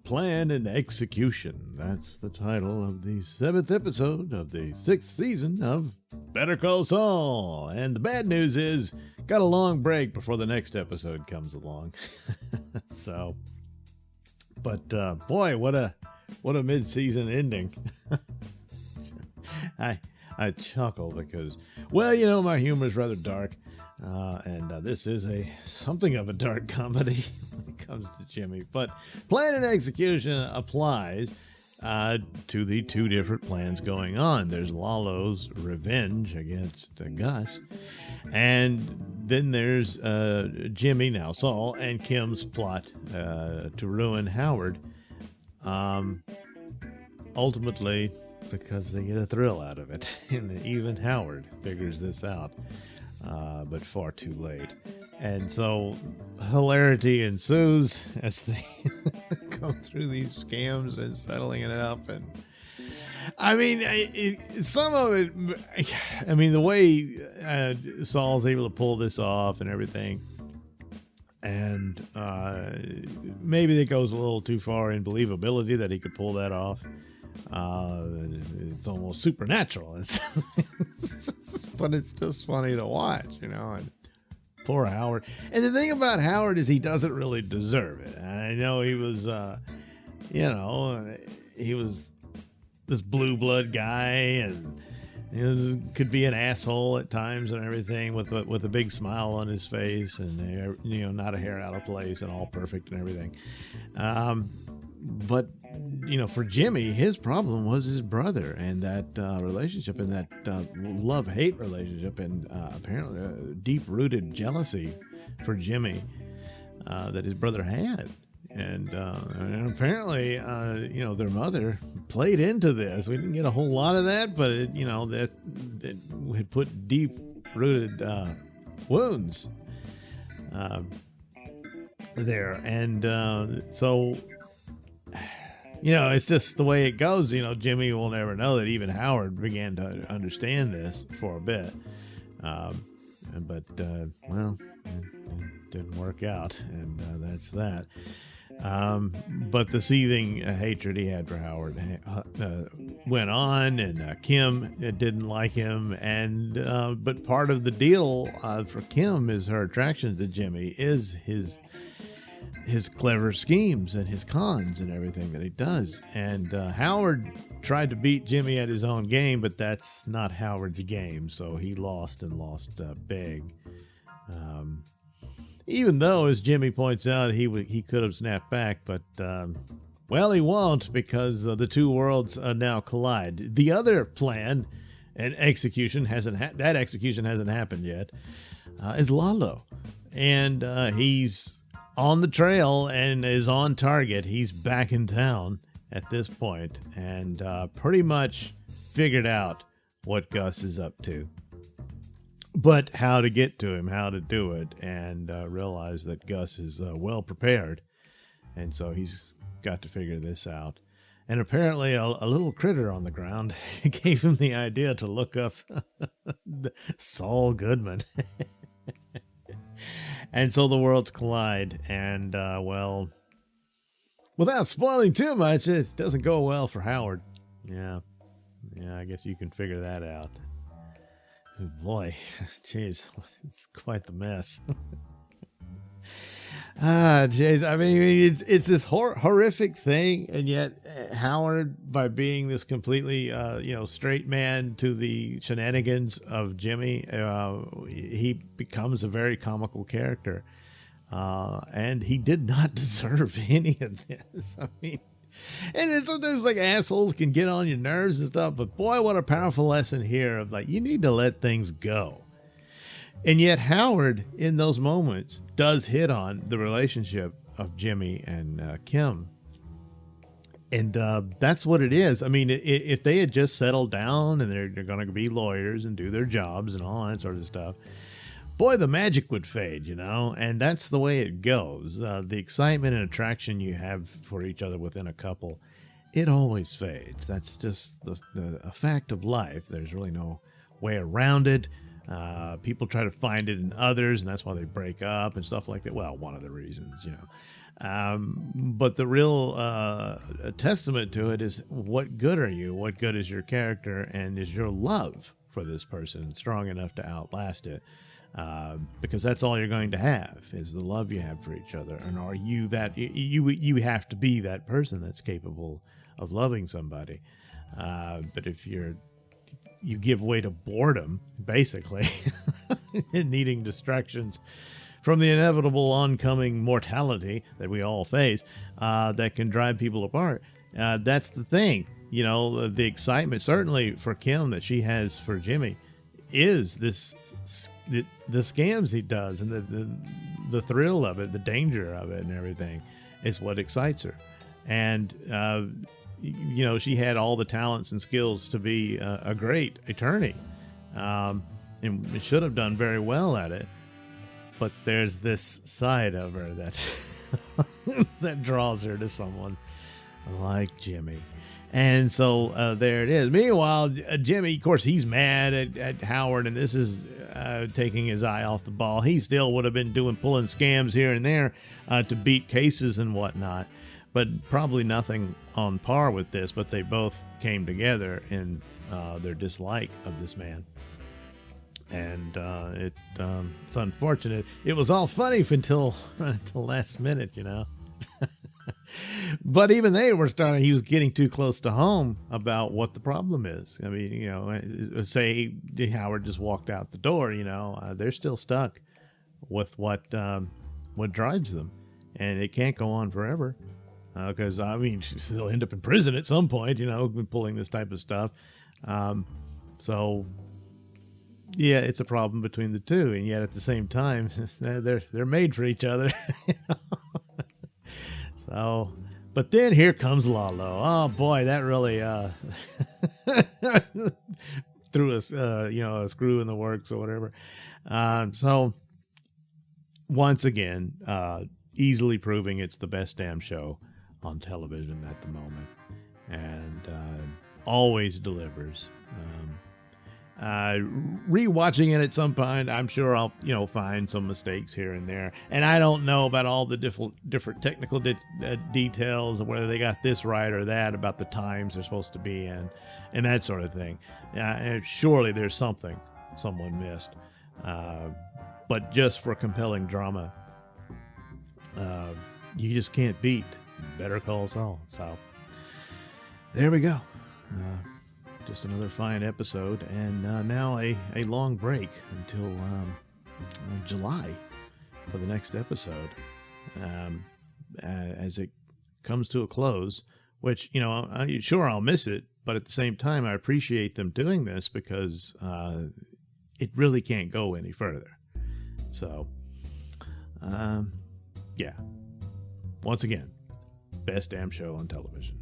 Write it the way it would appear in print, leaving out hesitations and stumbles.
Plan and Execution. That's the title of the 7th episode of the 6th season of Better Call Saul. And the bad news is, got a long break before the next episode comes along. But boy, what a mid-season ending. I chuckle because, well, my humor is rather dark. And this is something of a dark comedy when it comes to Jimmy. But plan and execution applies to the two different plans going on. There's Lalo's revenge against Gus. And then there's Jimmy, now Saul, and Kim's plot to ruin Howard. Ultimately, because they get a thrill out of it. And even Howard figures this out. But far too late. And so hilarity ensues as they go through these scams and settling it up. And I mean, some of it, I mean, the way Saul's able to pull this off and everything. And maybe it goes a little too far in believability that he could pull that off. It's almost supernatural. But it's just funny to watch, And poor Howard. And the thing about Howard is he doesn't really deserve it. I know he was, he was this blue blood guy, and could be an asshole at times and everything, with a big smile on his face, and not a hair out of place, and all perfect and everything. But for Jimmy, his problem was his brother and that relationship, and that love-hate relationship, and apparently deep-rooted jealousy for Jimmy that his brother had. And apparently, their mother played into this. We didn't get a whole lot of that, but that had put deep-rooted wounds there. And so... it's just the way it goes. Jimmy will never know that even Howard began to understand this for a bit. But it didn't work out, and that's that. But the seething hatred he had for Howard went on, and Kim didn't like him. But part of the deal for Kim is her attraction to Jimmy is his clever schemes and his cons and everything that he does. And Howard tried to beat Jimmy at his own game, but that's not Howard's game. So he lost big. Even though, as Jimmy points out, he could have snapped back, but he won't, because the two worlds now collide. The other plan and execution hasn't happened yet. Is Lalo, and he's on the trail and is on target. He's back in town at this point, and pretty much figured out what Gus is up to, but how to get to him, how to do it, and realize that Gus is well prepared, and so he's got to figure this out. And apparently a little critter on the ground gave him the idea to look up Saul Goodman. And so the worlds collide, and, without spoiling too much, it doesn't go well for Howard. Yeah, I guess you can figure that out. Oh boy, jeez, it's quite the mess. Jeez, I mean, it's this horrific thing, and yet Howard, by being this completely, straight man to the shenanigans of Jimmy, he becomes a very comical character, and he did not deserve any of this. I mean, and then sometimes assholes can get on your nerves and stuff, but boy, what a powerful lesson here of you need to let things go. And yet Howard, in those moments, does hit on the relationship of Jimmy and Kim. And that's what it is. I mean, if they had just settled down and they're going to be lawyers and do their jobs and all that sort of stuff, boy, the magic would fade, And that's the way it goes. The excitement and attraction you have for each other within a couple, it always fades. That's just a fact of life. There's really no way around it. People try to find it in others, and that's why they break up and stuff like that. Well, one of the reasons, But the real testament to it is, what good are you? What good is your character? And is your love for this person strong enough to outlast it? Because that's all you're going to have, is the love you have for each other. And are you that you have to be that person that's capable of loving somebody. But if you give way to boredom, basically, and needing distractions from the inevitable oncoming mortality that we all face, that can drive people apart. That's the thing, the excitement, certainly for Kim, that she has for Jimmy, is the scams he does, and the thrill of it, the danger of it, and everything is what excites her. And she had all the talents and skills to be a great attorney, and should have done very well at it. But there's this side of her that that draws her to someone like Jimmy. And so there it is. Meanwhile, Jimmy, of course, he's mad at Howard, and this is taking his eye off the ball. He still would have been pulling scams here and there to beat cases and whatnot, but probably nothing on par with this. But they both came together in their dislike of this man. And it's unfortunate. It was all funny until the last minute, But even they were starting, he was getting too close to home about what the problem is. I mean, say Howard just walked out the door, they're still stuck with what drives them. And it can't go on forever. Because, they'll end up in prison at some point, pulling this type of stuff. So, yeah, it's a problem between the two. And yet at the same time, they're made for each other. So, but then here comes Lalo. Oh boy, that really threw us, a screw in the works or whatever. So once again, easily proving it's the best damn show on television at the moment, and always delivers. Rewatching it at some point, I'm sure I'll find some mistakes here and there, and I don't know about all the different technical details, of whether they got this right or that about the times they're supposed to be in, and that sort of thing. And surely there's something someone missed, but just for compelling drama, you just can't beat Better Call Saul. So there we go. Just another fine episode, and now a long break until July for the next episode, as it comes to a close, which, sure, I'll miss it, but at the same time, I appreciate them doing this, because it really can't go any further. So, yeah, once again, best damn show on television.